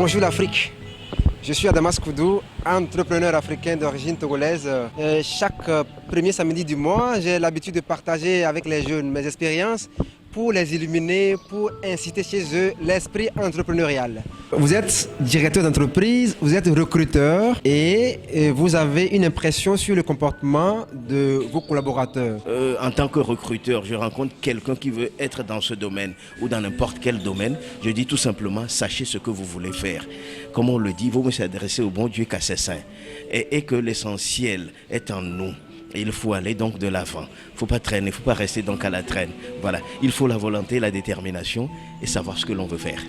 Bonjour l'Afrique. Je suis Adamas Koudou, entrepreneur africain d'origine togolaise. Chaque premier samedi du mois, j'ai l'habitude de partager avec les jeunes mes expériences pour les illuminer, pour inciter chez eux l'esprit entrepreneurial. Vous êtes directeur d'entreprise, vous êtes recruteur et vous avez une impression sur le comportement de vos collaborateurs. En tant que recruteur, je rencontre quelqu'un qui veut être dans ce domaine ou dans n'importe quel domaine. Je dis tout simplement, sachez ce que vous voulez faire. Comme on le dit, vous vous adressez au bon Dieu qu'à ses saints. Et que l'essentiel est en nous. Et il faut aller donc de l'avant. Il ne faut pas traîner, il ne faut pas rester donc à la traîne. Voilà, il faut la volonté, la détermination et savoir ce que l'on veut faire.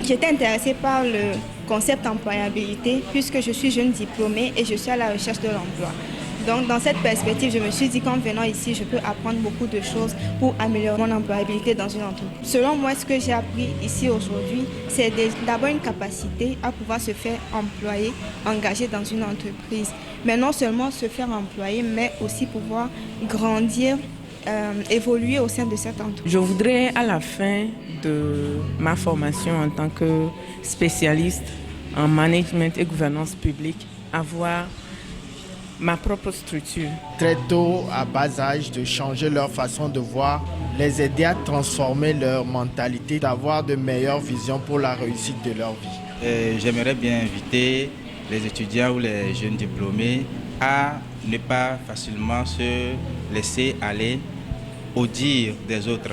J'étais intéressée par le concept employabilité puisque je suis jeune diplômée et je suis à la recherche de l'emploi. Donc dans cette perspective, je me suis dit qu'en venant ici, je peux apprendre beaucoup de choses pour améliorer mon employabilité dans une entreprise. Selon moi, ce que j'ai appris ici aujourd'hui, c'est d'abord une capacité à pouvoir se faire employer, engager dans une entreprise. Mais non seulement se faire employer, mais aussi pouvoir grandir, évoluer au sein de cette entreprise. Je voudrais à la fin de ma formation en tant que spécialiste en management et gouvernance publique avoir ma propre structure. Très tôt, à bas âge, de changer leur façon de voir, les aider à transformer leur mentalité, d'avoir de meilleures visions pour la réussite de leur vie. J'aimerais bien inviter les étudiants ou les jeunes diplômés à ne pas facilement se laisser aller au dire des autres.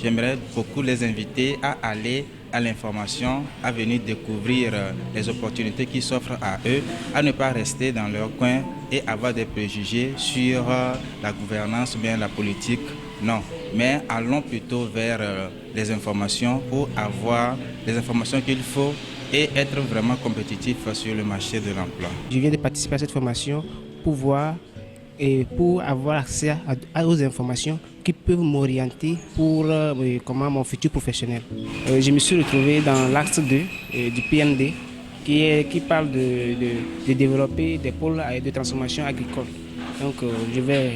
J'aimerais beaucoup les inviter à aller à l'information, à venir découvrir les opportunités qui s'offrent à eux, à ne pas rester dans leur coin et avoir des préjugés sur la gouvernance ou bien la politique. Non, mais allons plutôt vers les informations pour avoir les informations qu'il faut et être vraiment compétitif sur le marché de l'emploi. Je viens de participer à cette formation pour voir et pour avoir accès aux informations qui peuvent m'orienter pour mon futur professionnel. Je me suis retrouvé dans l'axe 2 du PND qui parle de développer des pôles de transformation agricole. Donc je vais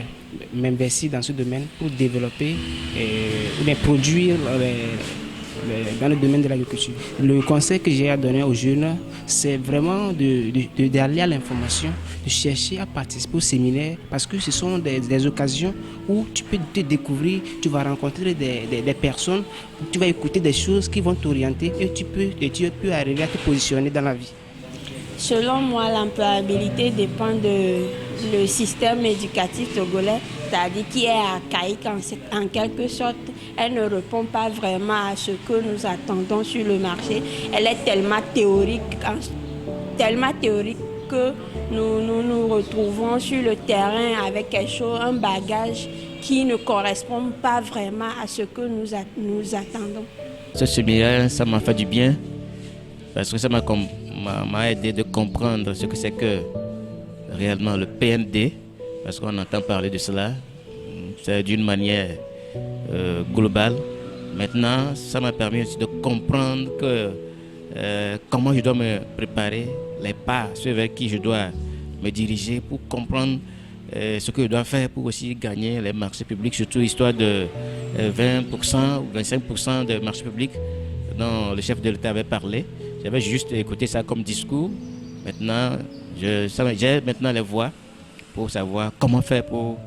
m'investir dans ce domaine pour développer ou produire dans le domaine de l'agriculture. Le conseil que j'ai à donner aux jeunes, c'est vraiment d'aller à l'information, de chercher à participer au séminaire, parce que ce sont des occasions où tu peux te découvrir, tu vas rencontrer des personnes, tu vas écouter des choses qui vont t'orienter et tu peux arriver à te positionner dans la vie. Selon moi, l'employabilité dépend du système éducatif togolais, c'est-à-dire qui est archaïque en quelque sorte. Elle ne répond pas vraiment à ce que nous attendons sur le marché. Elle est tellement théorique que nous retrouvons sur le terrain avec quelque chose, un bagage qui ne correspond pas vraiment à ce que nous attendons. Ce séminaire, ça m'a fait du bien parce que ça m'a aidé de comprendre ce que c'est que réellement le PND, parce qu'on entend parler de cela, c'est d'une manière globale. Maintenant, ça m'a permis aussi de comprendre comment je dois me préparer, les pas, ceux vers qui je dois me diriger pour comprendre ce que je dois faire pour aussi gagner les marchés publics, surtout histoire de 20% ou 25% de marchés publics dont le chef de l'État avait parlé. J'avais juste écouté ça comme discours. Maintenant, j'ai maintenant les voies pour savoir comment faire pour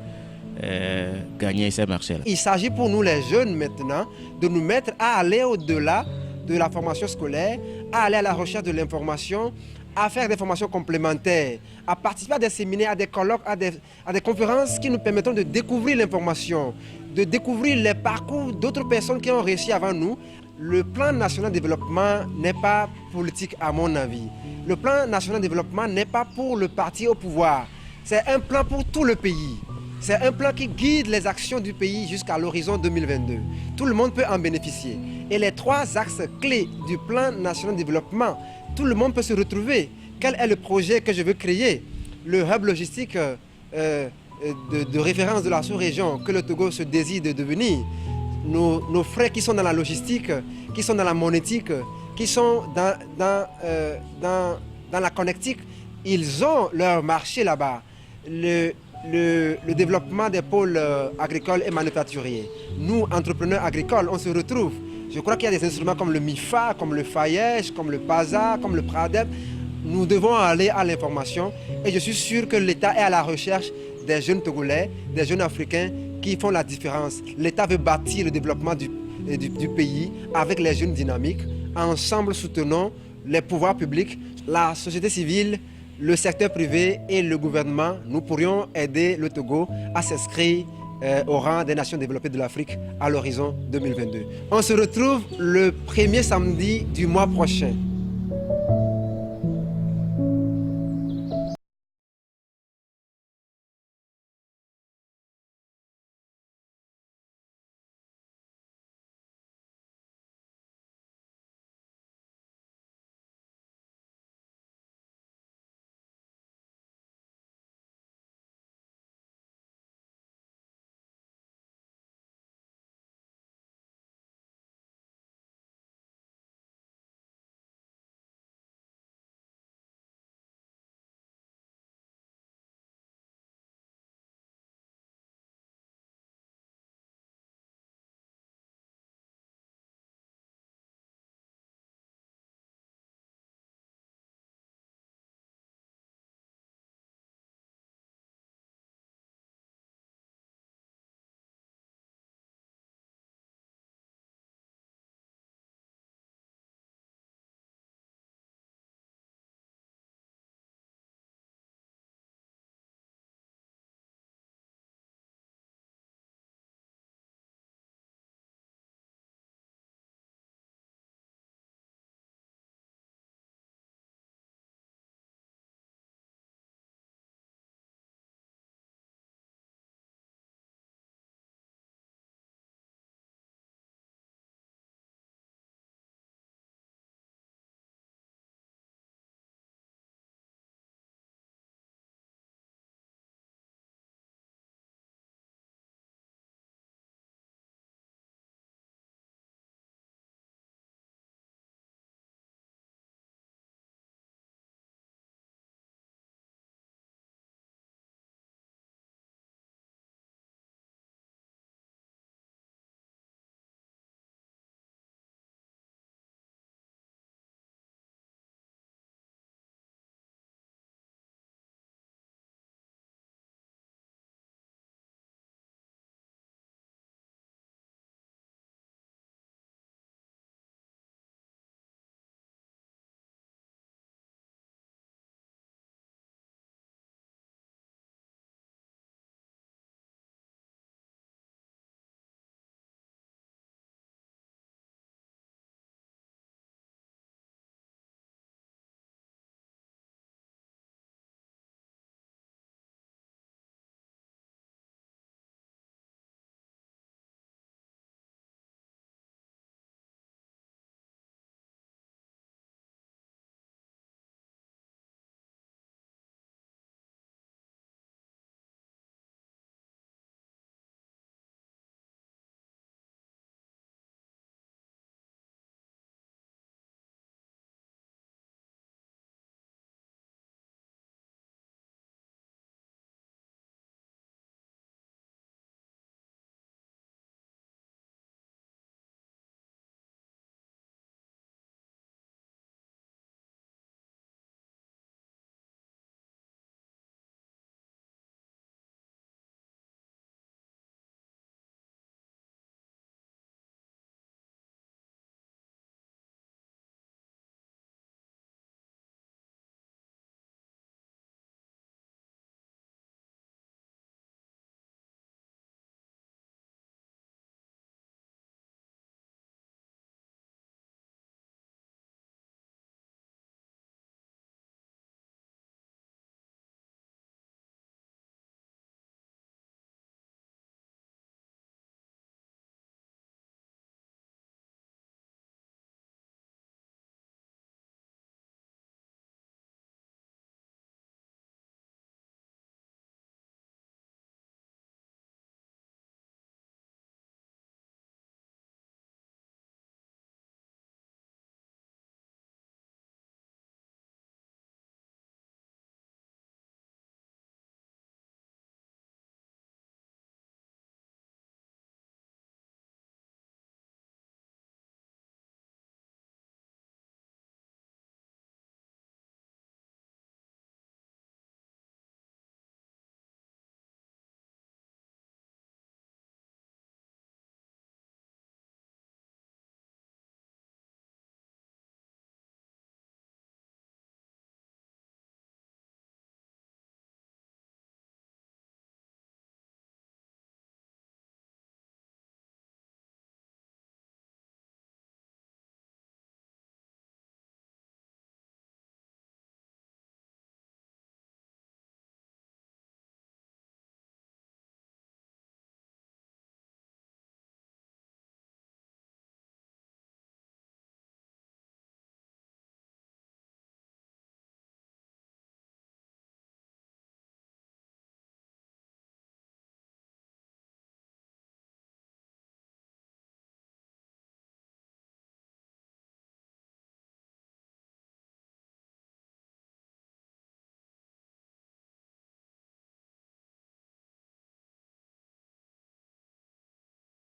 gagner ces marchés-là. Il s'agit pour nous les jeunes maintenant de nous mettre à aller au-delà de la formation scolaire, à aller à la recherche de l'information, à faire des formations complémentaires, à participer à des séminaires, à des colloques, à des conférences qui nous permettront de découvrir l'information, de découvrir les parcours d'autres personnes qui ont réussi avant nous. Le plan national de développement n'est pas politique à mon avis. Le plan national de développement n'est pas pour le parti au pouvoir. C'est un plan pour tout le pays. C'est un plan qui guide les actions du pays jusqu'à l'horizon 2022. Tout le monde peut en bénéficier. Et les trois axes clés du plan national de développement, tout le monde peut se retrouver. Quel est le projet que je veux créer? Le hub logistique de référence de la sous-région que le Togo se désire de devenir. Nos frères qui sont dans la logistique, qui sont dans la monétique, qui sont dans la connectique, ils ont leur marché là-bas. Le développement des pôles agricoles et manufacturiers. Nous, entrepreneurs agricoles, on se retrouve Je crois qu'il y a des instruments comme le MIFA, comme le FAYES, comme le PASA, comme le PRADEP. Nous devons aller à l'information et je suis sûr que l'État est à la recherche des jeunes Togolais, des jeunes Africains qui font la différence. L'État veut bâtir le développement du pays avec les jeunes dynamiques. Ensemble, soutenons les pouvoirs publics, la société civile, le secteur privé et le gouvernement. Nous pourrions aider le Togo à s'inscrire au rang des nations développées de l'Afrique à l'horizon 2022. On se retrouve le premier samedi du mois prochain.